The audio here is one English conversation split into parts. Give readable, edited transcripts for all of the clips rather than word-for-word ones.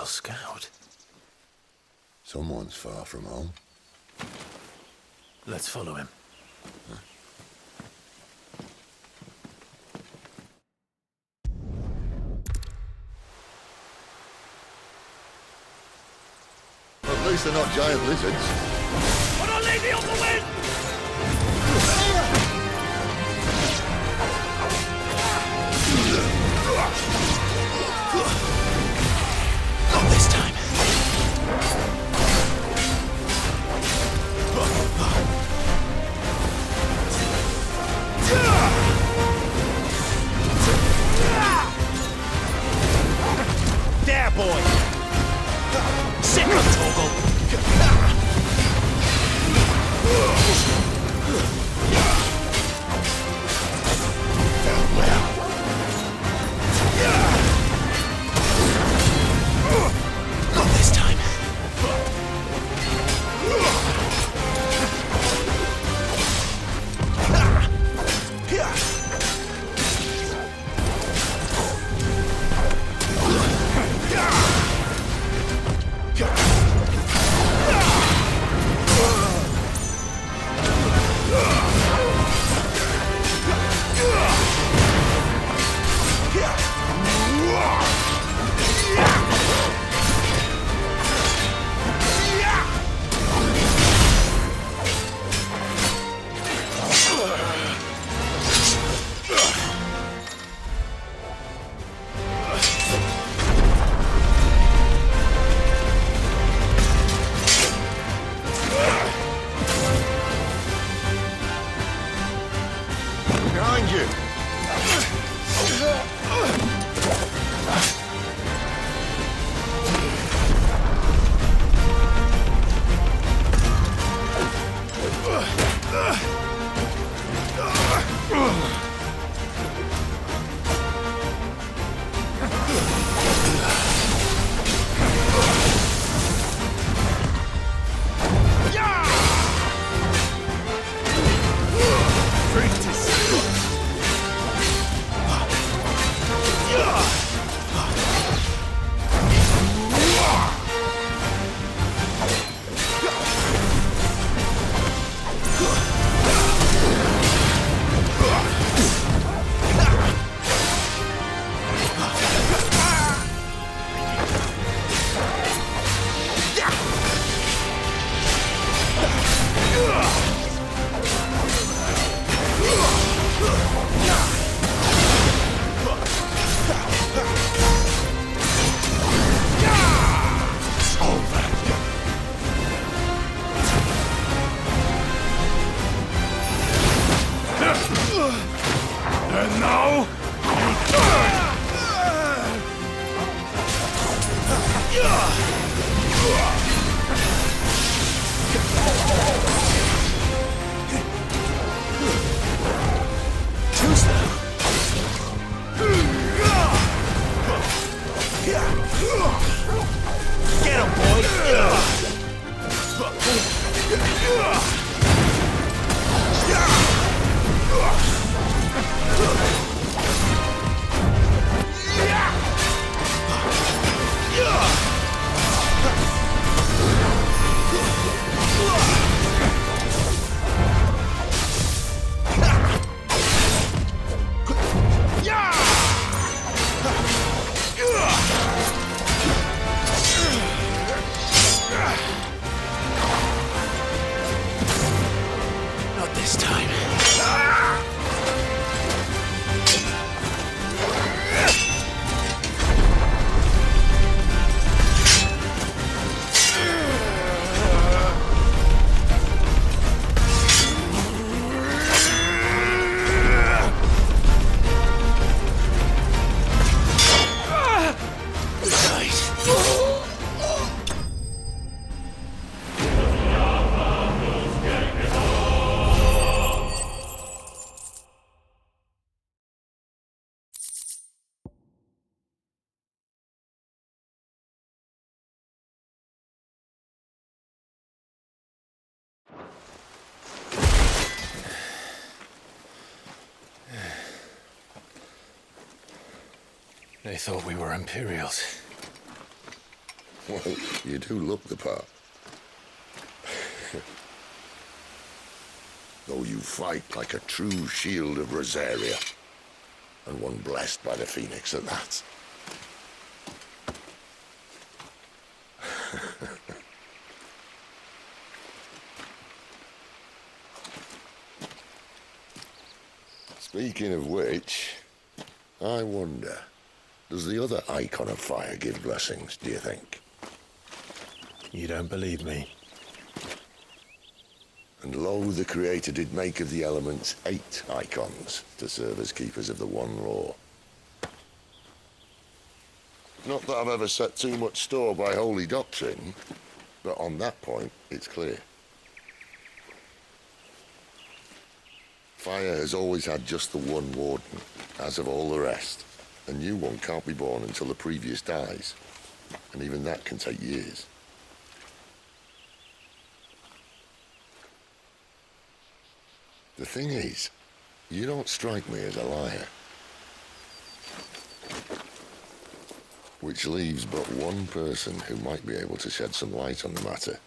Scout. Someone's far from home. Let's follow him. At least they're not giant lizards. Put our lady on the wind! Not this time. There, boy! Sick of Togo! Not this time. Behind you! And now, you die! Too slow. Get him, boy! They thought we were Imperials. Well, you do look the part. Though you fight like a true shield of Rosaria. And one blessed by the Phoenix at that. Speaking of which, I wonder, does the other icon of fire give blessings, do you think? You don't believe me? And lo, the Creator did make of the elements 8 icons to serve as keepers of the one law. Not that I've ever set too much store by holy doctrine, but on that point, it's clear. Fire has always had just the one warden, as of all the rest. A new one can't be born until the previous dies, and even that can take years. The thing is, you don't strike me as a liar. Which leaves but one person who might be able to shed some light on the matter.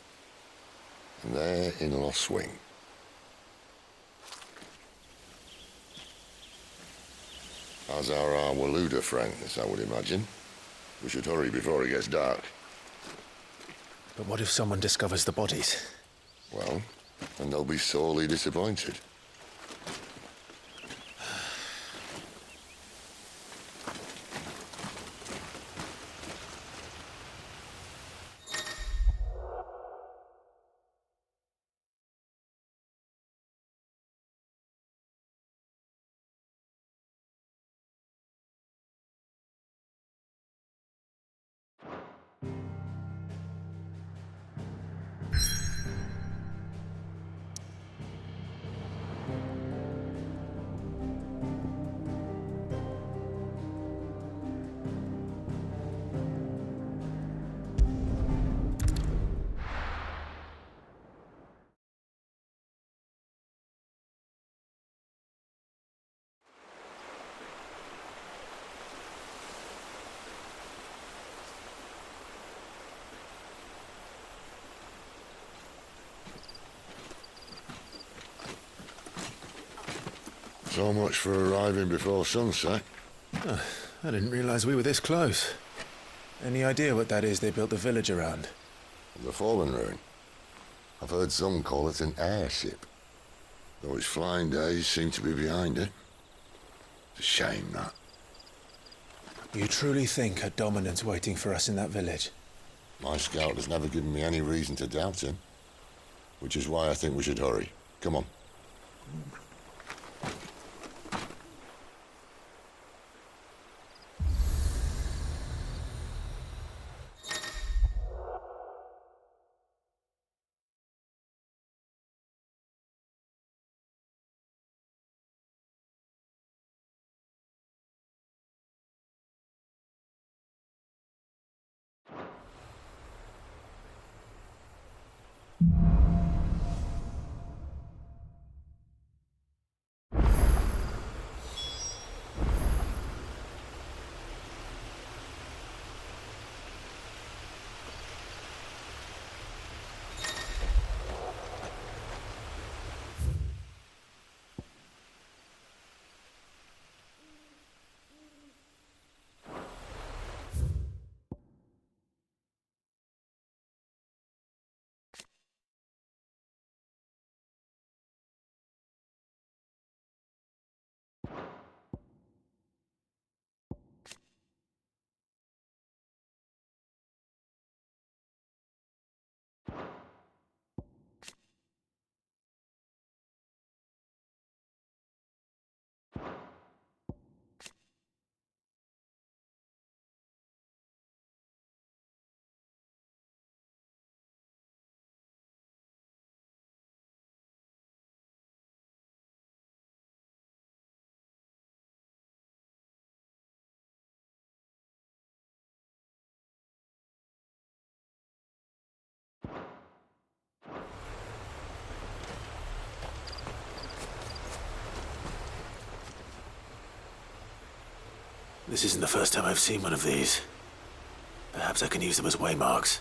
And they're in Lost Swing. As are our Waluda friends, I would imagine. We should hurry before it gets dark. But what if someone discovers the bodies? Well, and they'll be sorely disappointed. So much for arriving before sunset. I didn't realize we were this close. Any idea what that is they built the village around? The Fallen Ruin. I've heard some call it an airship. Though its flying days seem to be behind it. It's a shame, that. You truly think a dominant's waiting for us in that village? My scout has never given me any reason to doubt him. Which is why I think we should hurry. Come on. This isn't the first time I've seen one of these. Perhaps I can use them as waymarks.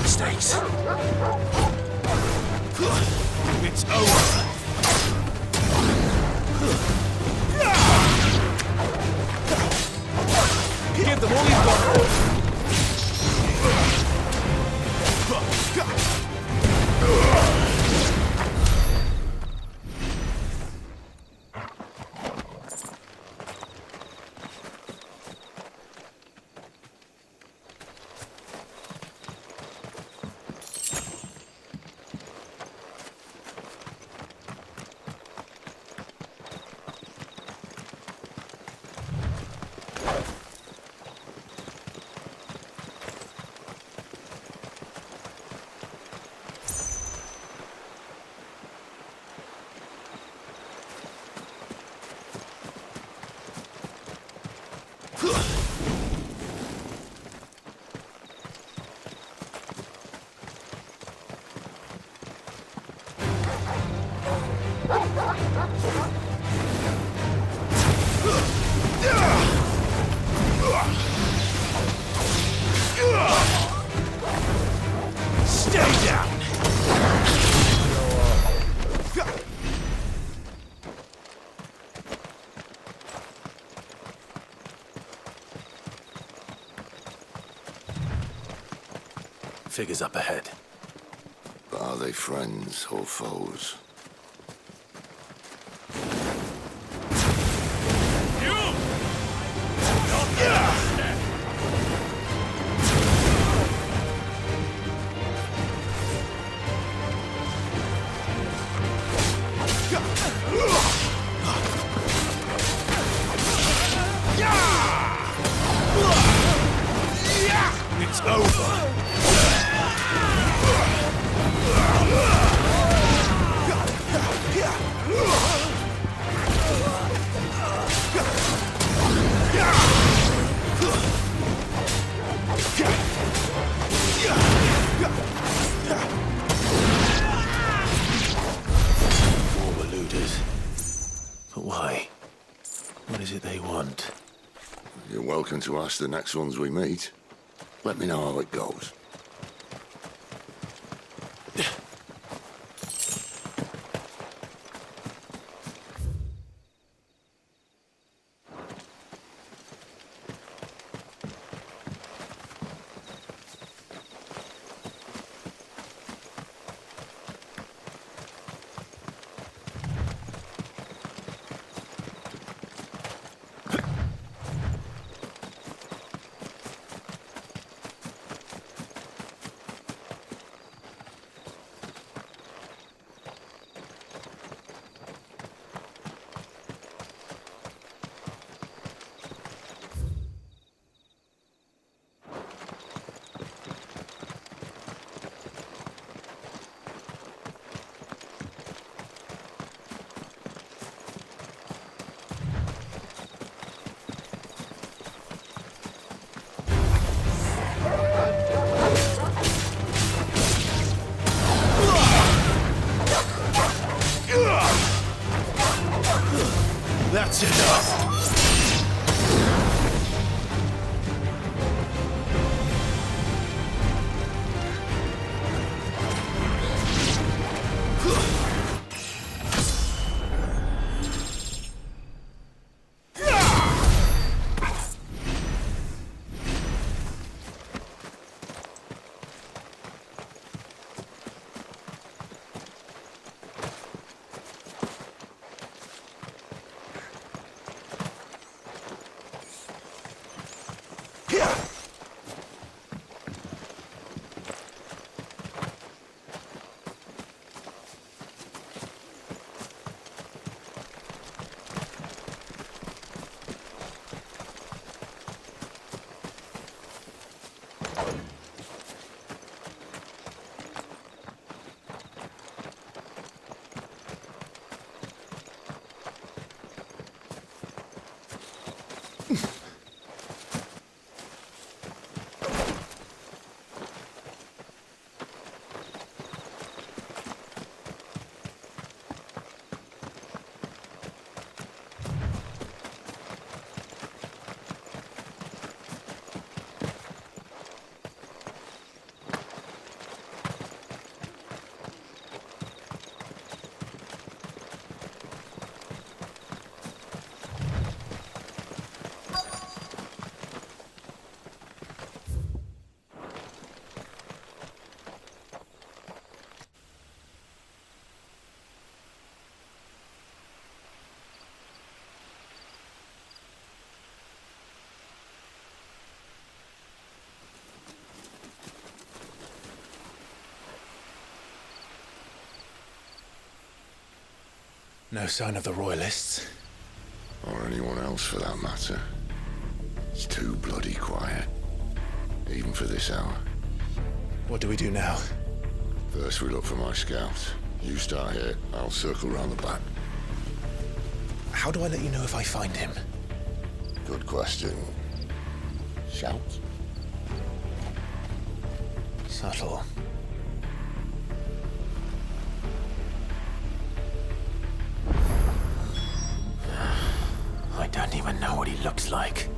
Mistakes. It's over. Give them all you've got. figures up ahead. But are they friends or foes? It's over. Former looters. But why? What is it they want? You're welcome to ask the next ones we meet. Let me know how it goes. That's enough. No sign of the Royalists. Or anyone else for that matter. It's too bloody quiet. Even for this hour. What do we do now? First we look for my scouts. You start here, I'll circle round the back. How do I let you know if I find him? Good question. Shout? Subtle. I don't even know what he looks like.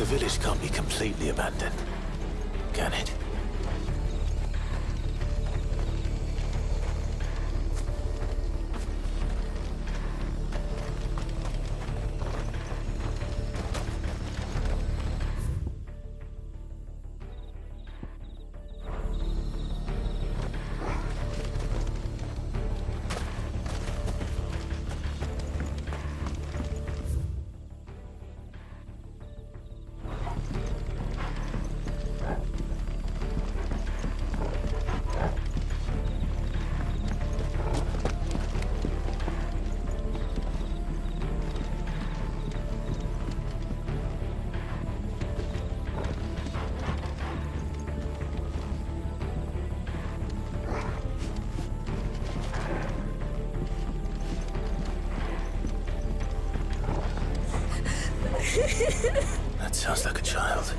village can't be completely abandoned, can it? That sounds like a child.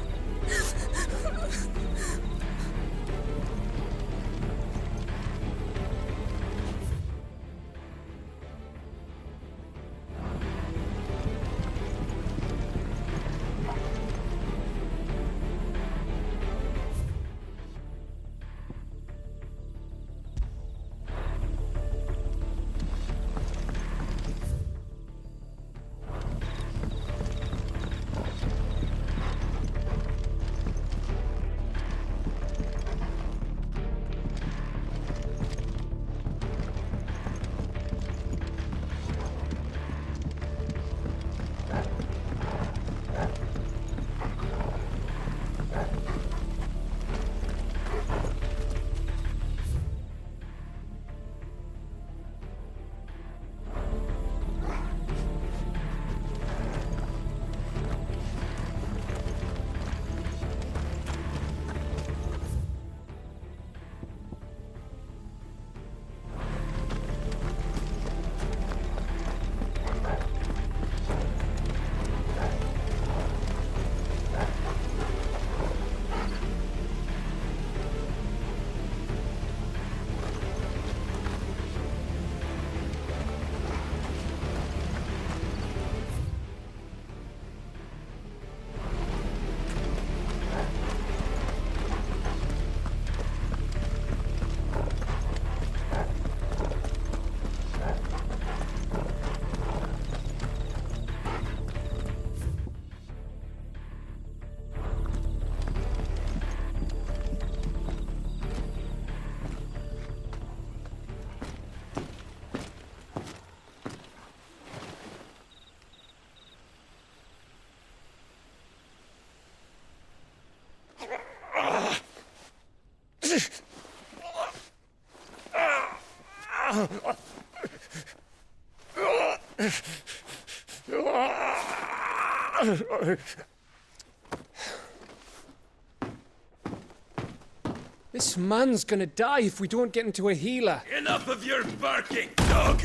This man's gonna die if we don't get into a healer. Enough of your barking, dog!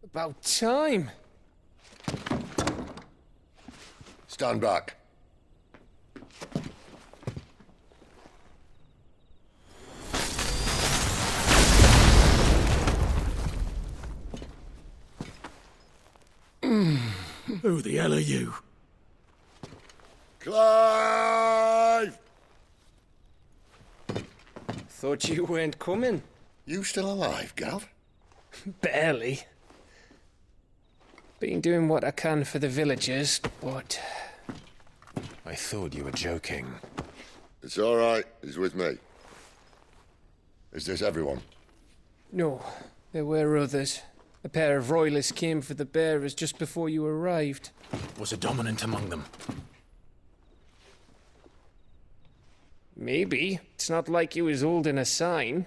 About time. Stand back. Who the hell are you? Clive! Thought you weren't coming. You still alive, Gav? Barely. Been doing what I can for the villagers, but... I thought you were joking. It's all right. He's with me. Is this everyone? No, there were others. A pair of royalists came for the bearers just before you arrived. Was a dominant among them? Maybe. It's not like he was holding a sign.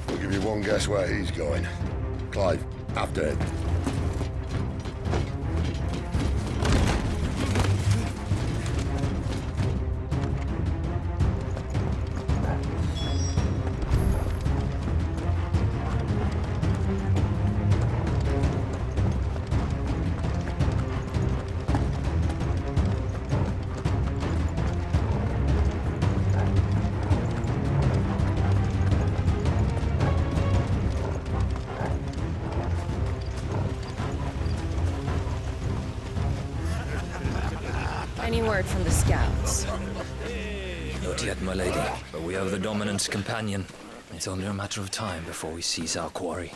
I'll give you one guess where he's going. Clive, after him. word from the scouts? Not yet, my lady, but we have the Dominant's companion. It's only a matter of time before we seize our quarry.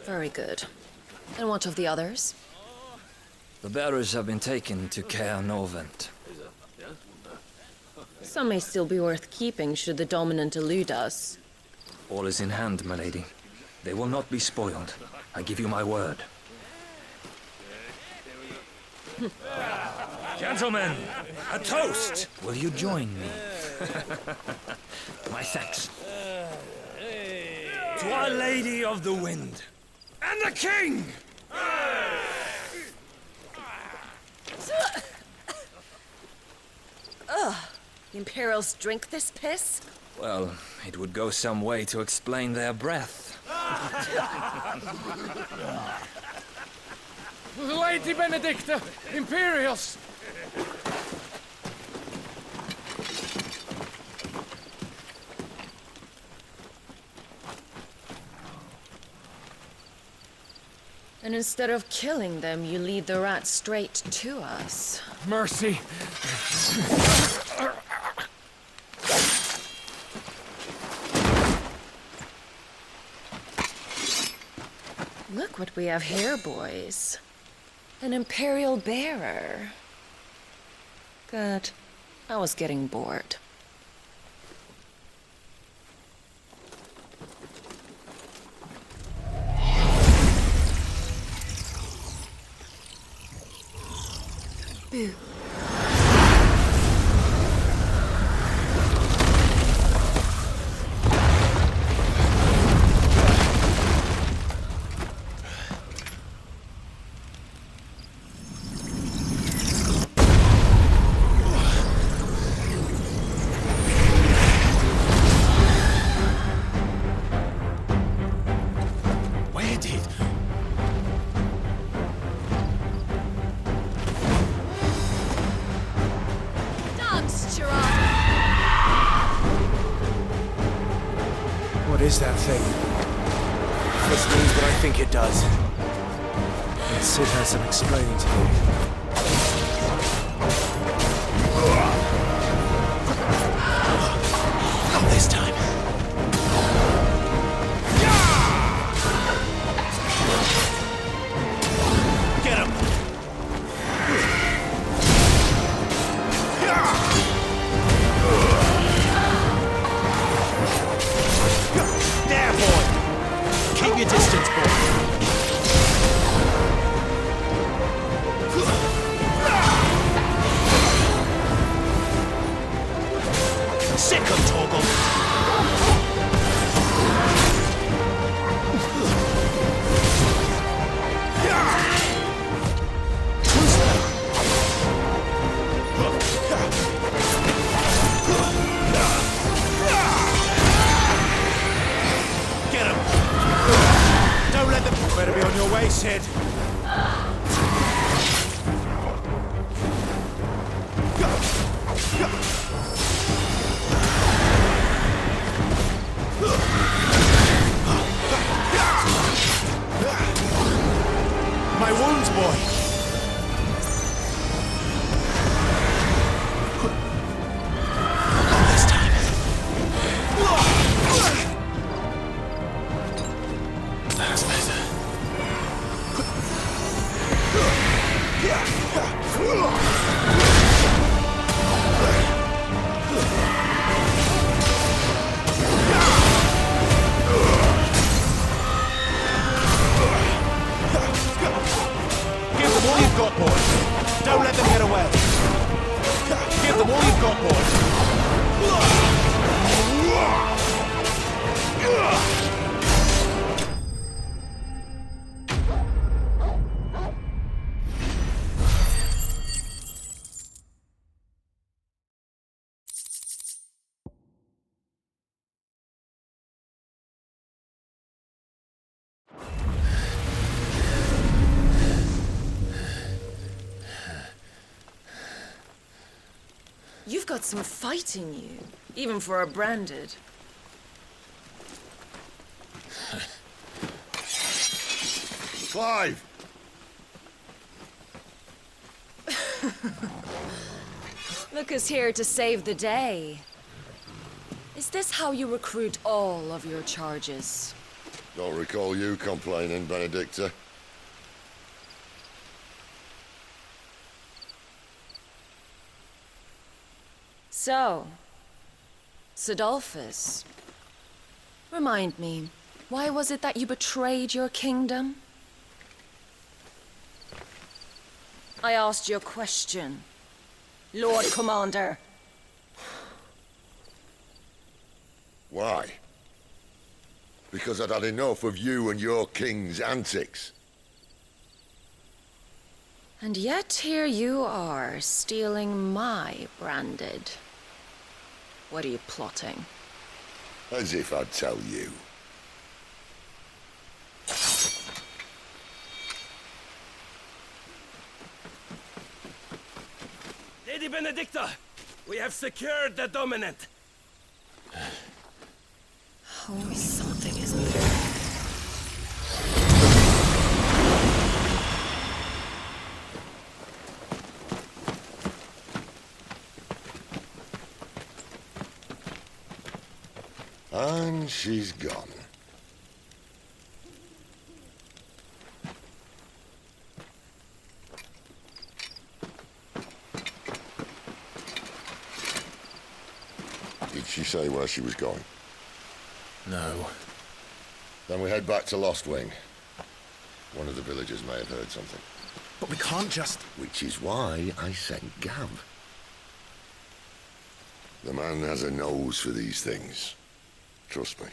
Very good. And what of the others? The bearers have been taken to Caer Novent. Some may still be worth keeping should the Dominant elude us. All is in hand, my lady. They will not be spoiled. I give you my word. Gentlemen, a toast! Will you join me? My thanks. To Our Lady of the Wind. And the King! Ugh. The Imperials drink this piss? Well, it would go some way to explain their breath. Lady Benedicta! Imperials! And instead of killing them, you lead the rats straight to us. Mercy! Look what we have here, boys. An Imperial bearer. Good. I was getting bored. Boo. Where did? What is that thing? This means what I think it does. And Sid has some explaining to do. Not this time. Get him! There, boy! Keep your distance, boy. Sick of Torgal. Get him! Don't let them... Better be on your way, Sid. My wounds, boy! Not this time. That's better. Give them all you've got, boy. Don't let them get away. Give them all you've got, boy. You've got some fight in you, even for a branded. Clive! Look who's here to save the day. Is this how you recruit all of your charges? Don't recall you complaining, Benedicta. So, Sidolphus, remind me, why was it that you betrayed your kingdom? I asked you a question, Lord Commander. Why? Because I'd had enough of you and your king's antics. And yet here you are, stealing my branded. What are you plotting? As if I'd tell you. Lady Benedicta, we have secured the dominant. Oh, something isn't there. And she's gone. Did she say where she was going? No. Then we head back to Lost Wing. One of the villagers may have heard something. But we can't just... Which is why I sent Gav. The man has a nose for these things. Trust me.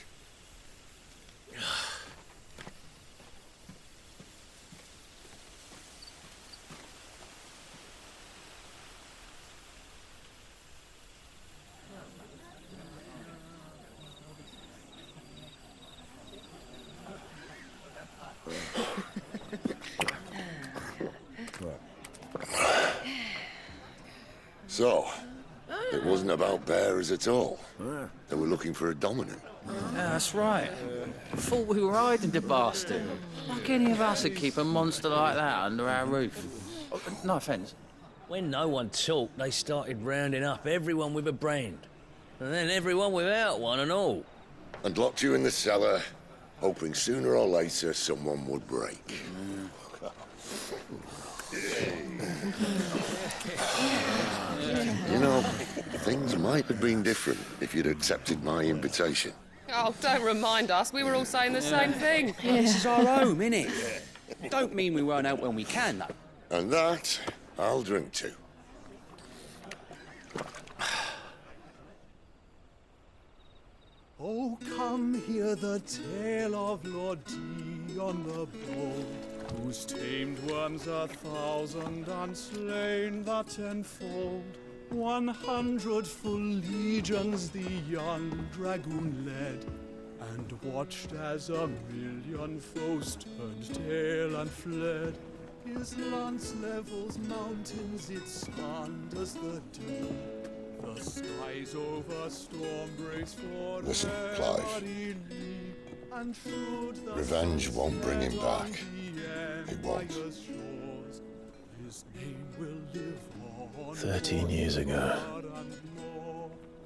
So, it wasn't about bearers at all. They were looking for a dominant. Yeah, that's right. Thought we were hiding the bastard. Like any of us would keep a monster like that under our roof. Oh, no offence. When no one talked, they started rounding up everyone with a brand. And then everyone without one and all. And locked you in the cellar, hoping sooner or later someone would break. You know, things might have been different if you'd accepted my invitation. Oh, don't remind us. We were all saying the same thing. This is our home, innit? Don't mean we won't out when we can, though. And that, I'll drink to. Oh, come hear the tale of Lord Dion the Bold, who's tamed worms 1,000 and slain the tenfold. 100 full legions the young dragoon led, and watched as 1,000,000 foes turned tail and fled. His lance levels mountains, it slanders the dew. The skies over storm breaks for Listen, Clive. Revenge won't bring him back. It won't. 13 years ago,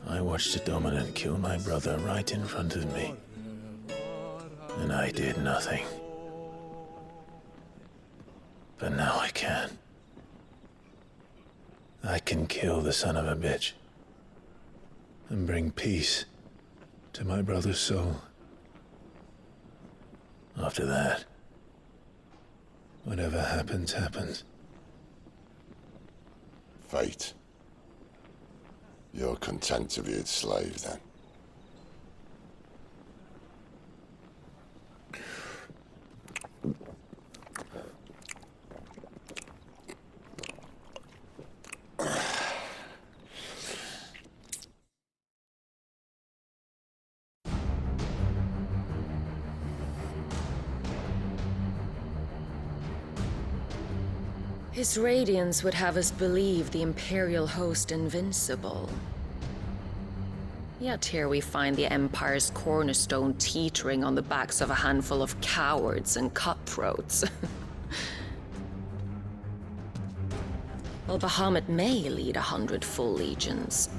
I watched a dominant kill my brother right in front of me. And I did nothing. But now I can. I can kill the son of a bitch and bring peace to my brother's soul. After that, whatever happens, happens. Fate. You're content to be its slave, then? His radiance would have us believe the Imperial host invincible. Yet here we find the Empire's cornerstone teetering on the backs of a handful of cowards and cutthroats. Well, Bahamut may lead 100 full legions.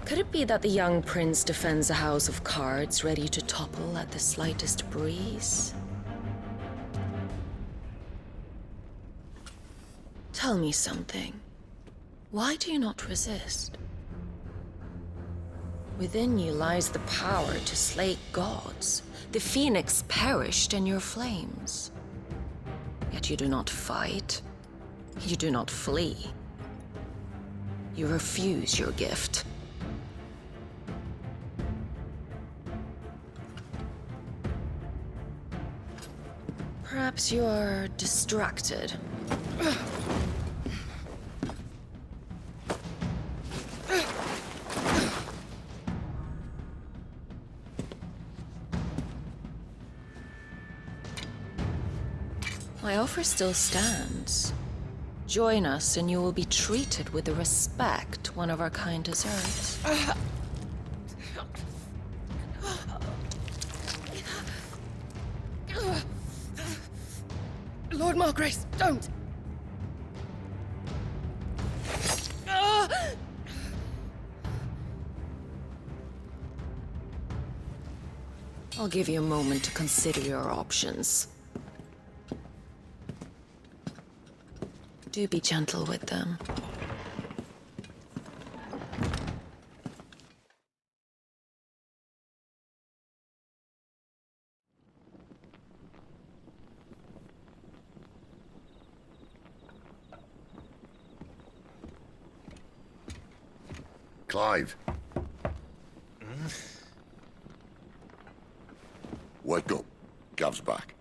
Could it be that the young prince defends a house of cards ready to topple at the slightest breeze? Tell me something. Why do you not resist? Within you lies the power to slay gods. The phoenix perished in your flames. Yet you do not fight. You do not flee. You refuse your gift. Perhaps you are distracted. My offer still stands. Join us and you will be treated with the respect one of our kind deserves. Lord Margrace, don't! I'll give you a moment to consider your options. Do be gentle with them. Clive. Wake up. Gav's back.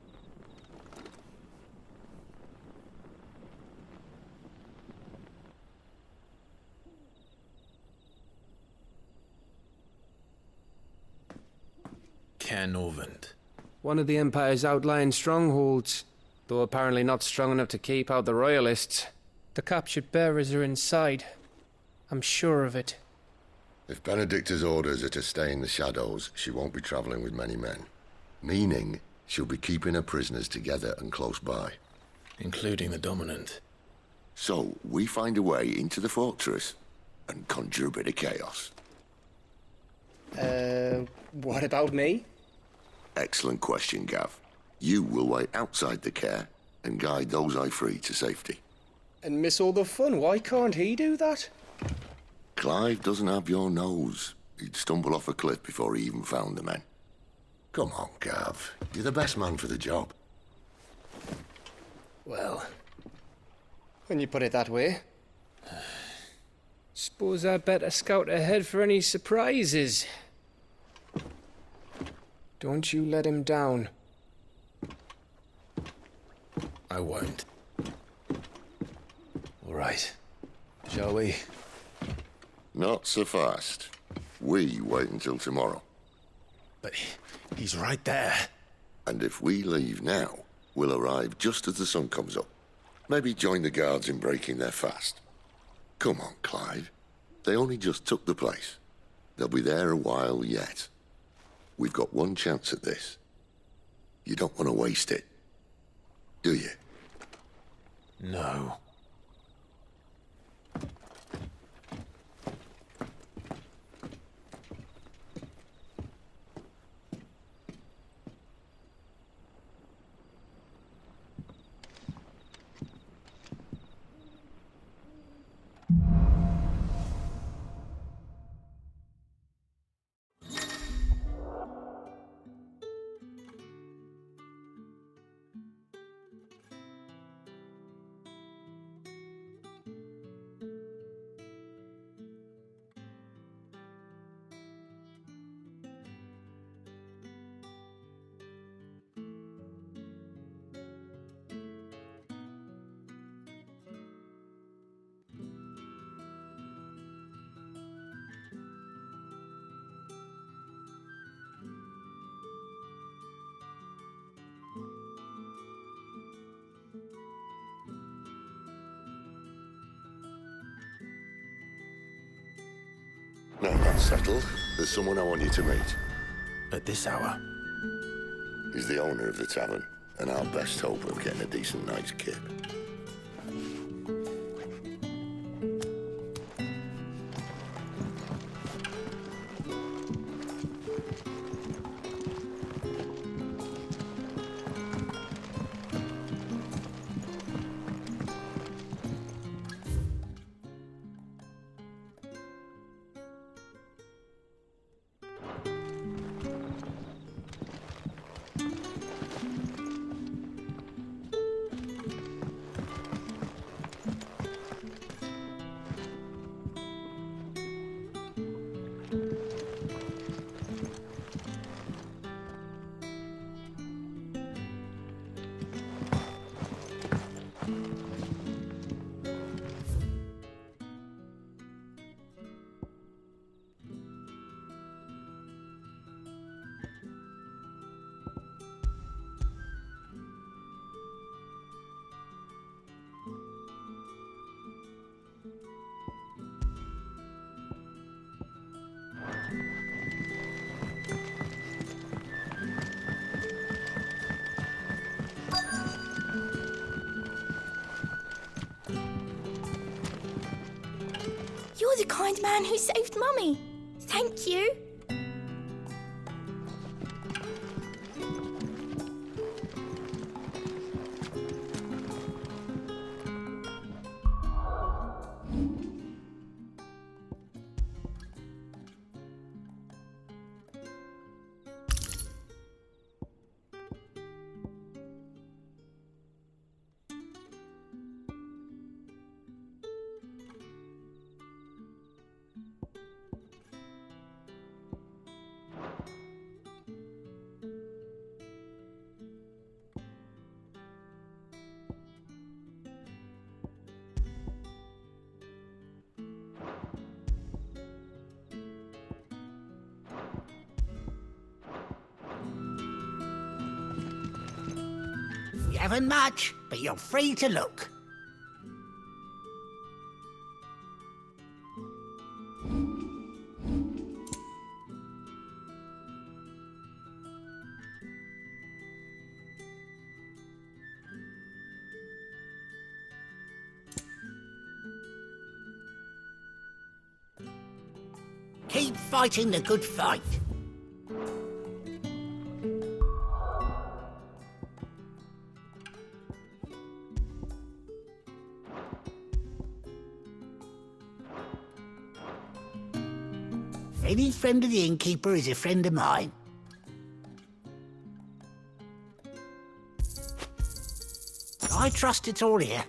Caernarvon. One of the Empire's outlying strongholds, though apparently not strong enough to keep out the Royalists. The captured bearers are inside. I'm sure of it. If Benedicta's orders are to stay in the shadows, she won't be traveling with many men. Meaning, she'll be keeping her prisoners together and close by. Including the Dominant. So, we find a way into the fortress and conjure a bit of chaos. What about me? Excellent question, Gav. You will wait outside the care and guide those I free to safety. And miss all the fun. Why can't he do that? Clive doesn't have your nose. He'd stumble off a cliff before he even found the men. Come on, Gav. You're the best man for the job. Well, when you put it that way. Suppose I'd better scout ahead for any surprises. Don't you let him down. I won't. All right. Shall we? Not so fast. We wait until tomorrow. But he's right there. And if we leave now, we'll arrive just as the sun comes up. Maybe join the guards in breaking their fast. Come on, Clive. They only just took the place. They'll be there a while yet. We've got one chance at this. You don't want to waste it, do you? No. Now that's settled, there's someone I want you to meet. At this hour? He's the owner of the tavern, and our best hope of getting a decent night's kip. kind man who saved Mummy. Thank you. You haven't much, but you're free to look. Keep fighting the good fight. Any friend of the innkeeper is a friend of mine. I trust it's all here.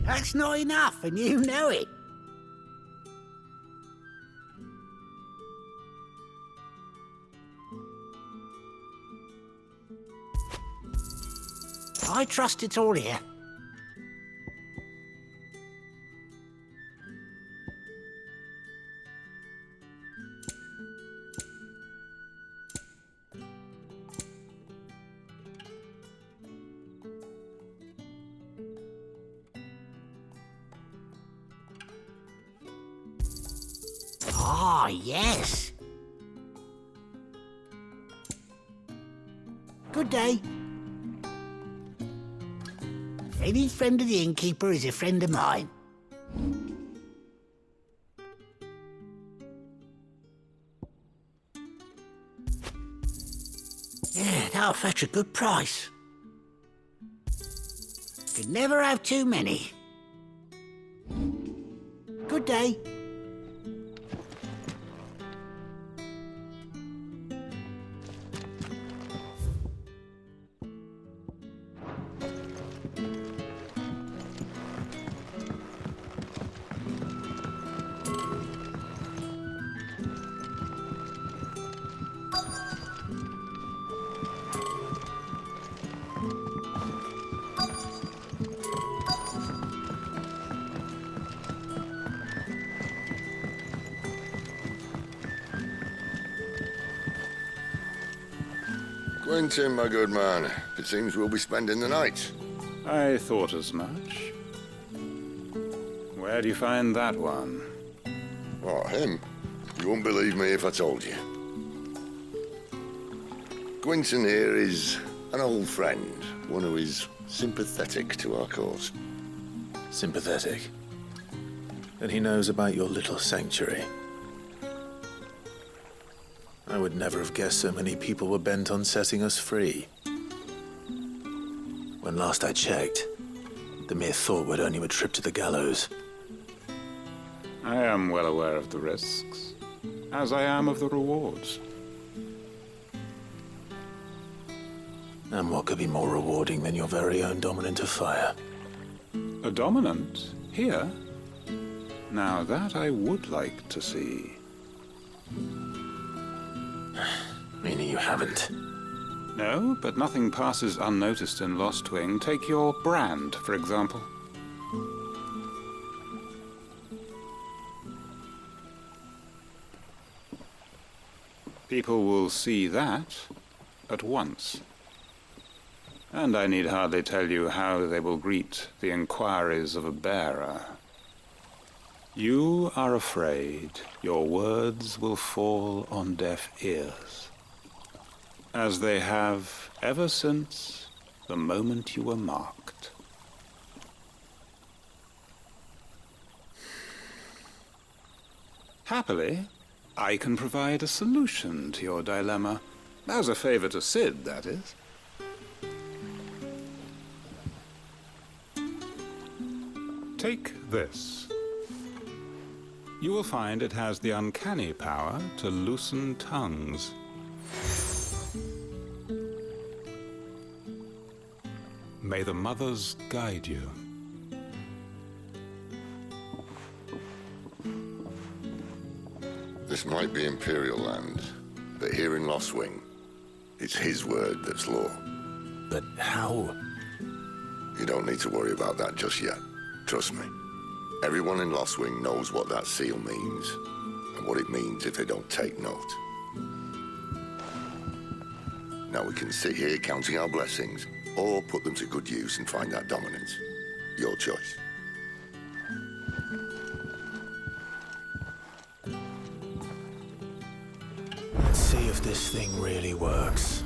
That's not enough, and you know it. I trust it's all here. Ah, yes. Good day. Any friend of the innkeeper is a friend of mine. Yeah, that'll fetch a good price. Could never have too many. Good day. Quentin, my good man, it seems we'll be spending the night. I thought as much. Where do you find that one? Oh, him? You wouldn't believe me if I told you. Quentin here is an old friend, one who is sympathetic to our cause. Sympathetic? And he knows about your little sanctuary. I would never have guessed so many people were bent on setting us free. When last I checked, the mere thought would earn you a trip to the gallows. I am well aware of the risks, as I am of the rewards. And what could be more rewarding than your very own dominant of fire? A dominant? Here? Now that I would like to see. Meaning you haven't? No, but nothing passes unnoticed in Lostwing. Take your brand, for example. People will see that at once. And I need hardly tell you how they will greet the inquiries of a bearer. You are afraid your words will fall on deaf ears, as they have ever since the moment you were marked. Happily, I can provide a solution to your dilemma, as a favor to Sid, that is. Take this. You will find it has the uncanny power to loosen tongues. May the mothers guide you. This might be Imperial land, but here in Lost Wing, it's his word that's law. But how? You don't need to worry about that just yet. Trust me. Everyone in Lost Wing knows what that seal means, and what it means if they don't take note. Now we can sit here counting our blessings, or put them to good use and find that dominance. Your choice. Let's see if this thing really works.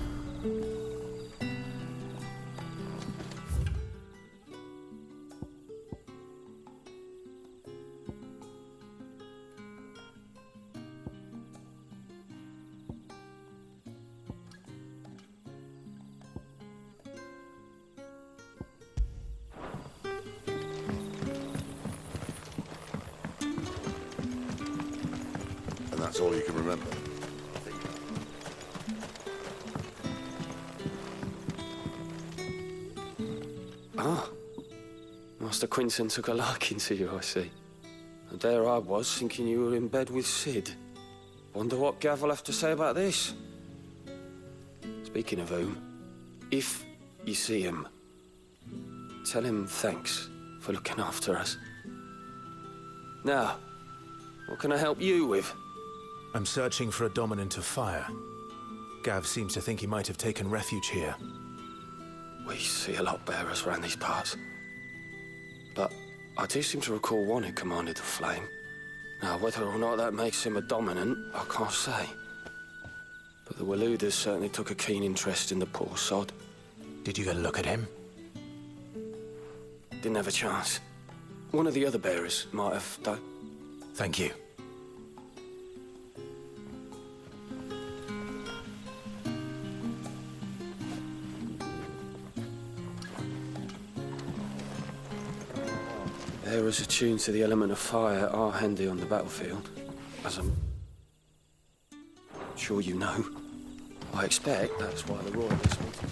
And that's all you can remember. Ah, Master Quinton took a liking to you, I see. And there I was, thinking you were in bed with Sid. Wonder what Gav will have to say about this. Speaking of whom, if you see him, tell him thanks for looking after us. Now, what can I help you with? I'm searching for a dominant of fire. Gav seems to think he might have taken refuge here. We see a lot bearers around these parts. But I do seem to recall one who commanded the flame. Now, whether or not that makes him a dominant, I can't say. But the Waluders certainly took a keen interest in the poor sod. Did you get a look at him? Didn't have a chance. One of the other bearers might have, though. Thank you. Bearers attuned to the element of fire are handy on the battlefield, as I'm sure you know. I expect that's why the Royalists wanted to...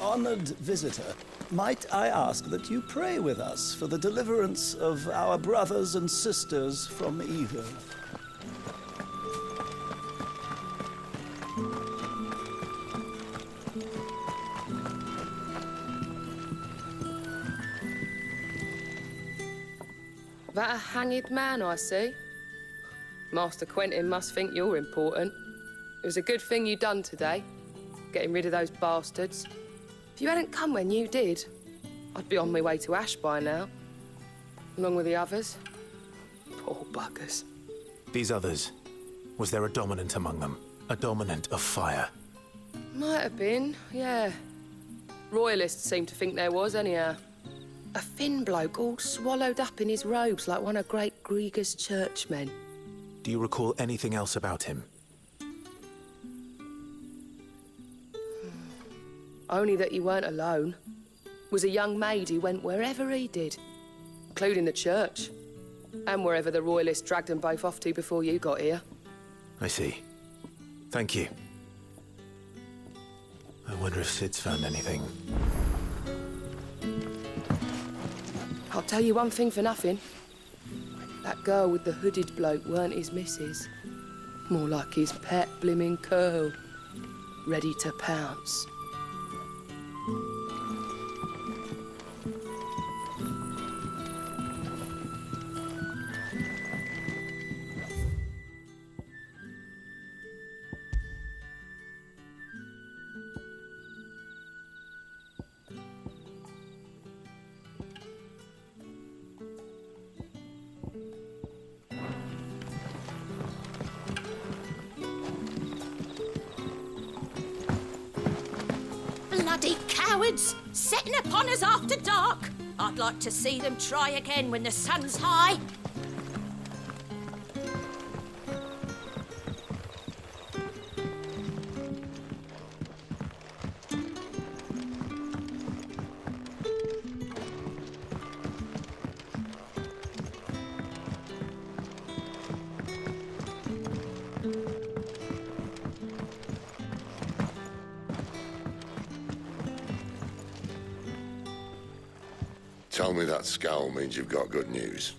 Honored visitor, might I ask that you pray with us for the deliverance of our brothers and sisters from evil? That a hanged man I see? Master Quentin must think you're important. It was a good thing you done today, getting rid of those bastards. If you hadn't come when you did, I'd be on my way to Ash by now, along with the others. Poor buggers. These others, was there a dominant among them? A dominant of fire? Might have been, yeah. Royalists seem to think there was, anyhow. A thin bloke all swallowed up in his robes like one of Great Gregor's churchmen. Do you recall anything else about him? Only that he weren't alone. Was a young maid who went wherever he did, including the church, and wherever the Royalists dragged them both off to before you got here. I see. Thank you. I wonder if Sid's found anything. I'll tell you one thing for nothing. That girl with the hooded bloke weren't his missus. More like his pet blimmin' curl. Ready to pounce. Bloody cowards! Setting upon us after dark! I'd like to see them try again when the sun's high. Tell me that scowl means you've got good news.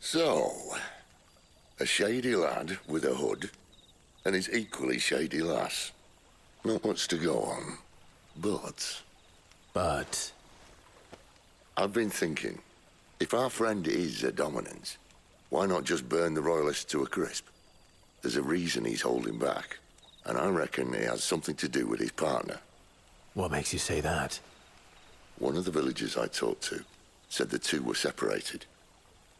So, a shady lad with a hood, and his equally shady lass. Not much to go on, but... I've been thinking, if our friend is a dominant, why not just burn the Royalists to a crisp? There's a reason he's holding back, and I reckon he has something to do with his partner. What makes you say that? One of the villagers I talked to said the two were separated.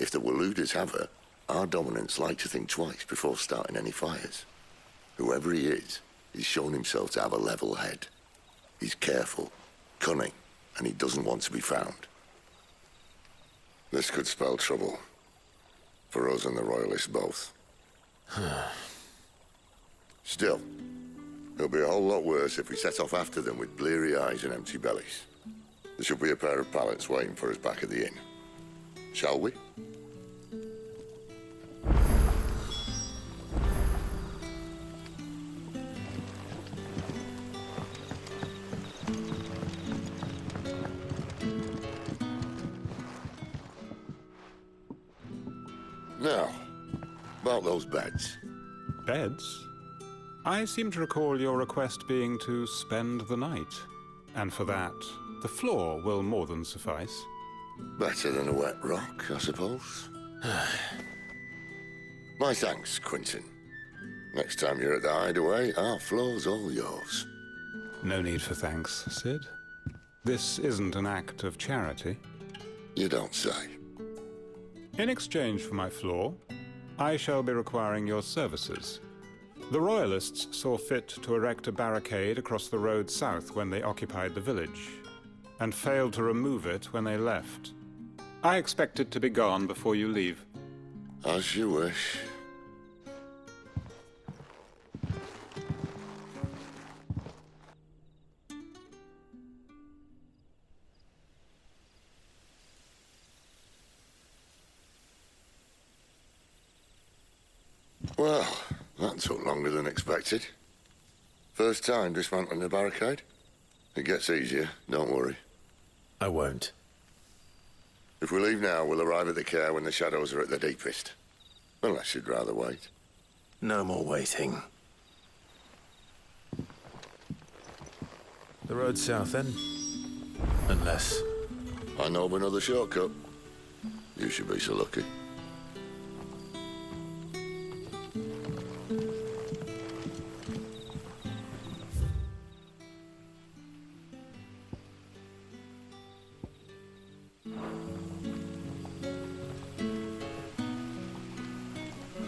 If the Waluders have her, our dominants like to think twice before starting any fires. Whoever he is, he's shown himself to have a level head. He's careful, cunning, and he doesn't want to be found. This could spell trouble. For us and the Royalists both. Still, it'll be a whole lot worse if we set off after them with bleary eyes and empty bellies. There should be a pair of pallets waiting for us back at the inn. Shall we? Now, about those beds. Beds? I seem to recall your request being to spend the night. And for that, the floor will more than suffice. Better than a wet rock, I suppose. My thanks, Quentin. Next time you're at the hideaway, our floor's all yours. No need for thanks, Sid. This isn't an act of charity. You don't say. In exchange for my floor, I shall be requiring your services. The Royalists saw fit to erect a barricade across the road south when they occupied the village, and failed to remove it when they left. I expect it to be gone before you leave. As you wish. Well, that took longer than expected. First time dismantling a barricade? It gets easier, don't worry. I won't. If we leave now, we'll arrive at the care when the shadows are at their deepest. Unless you'd rather wait. No more waiting. The road south, then? Unless... I know of another shortcut. You should be so lucky.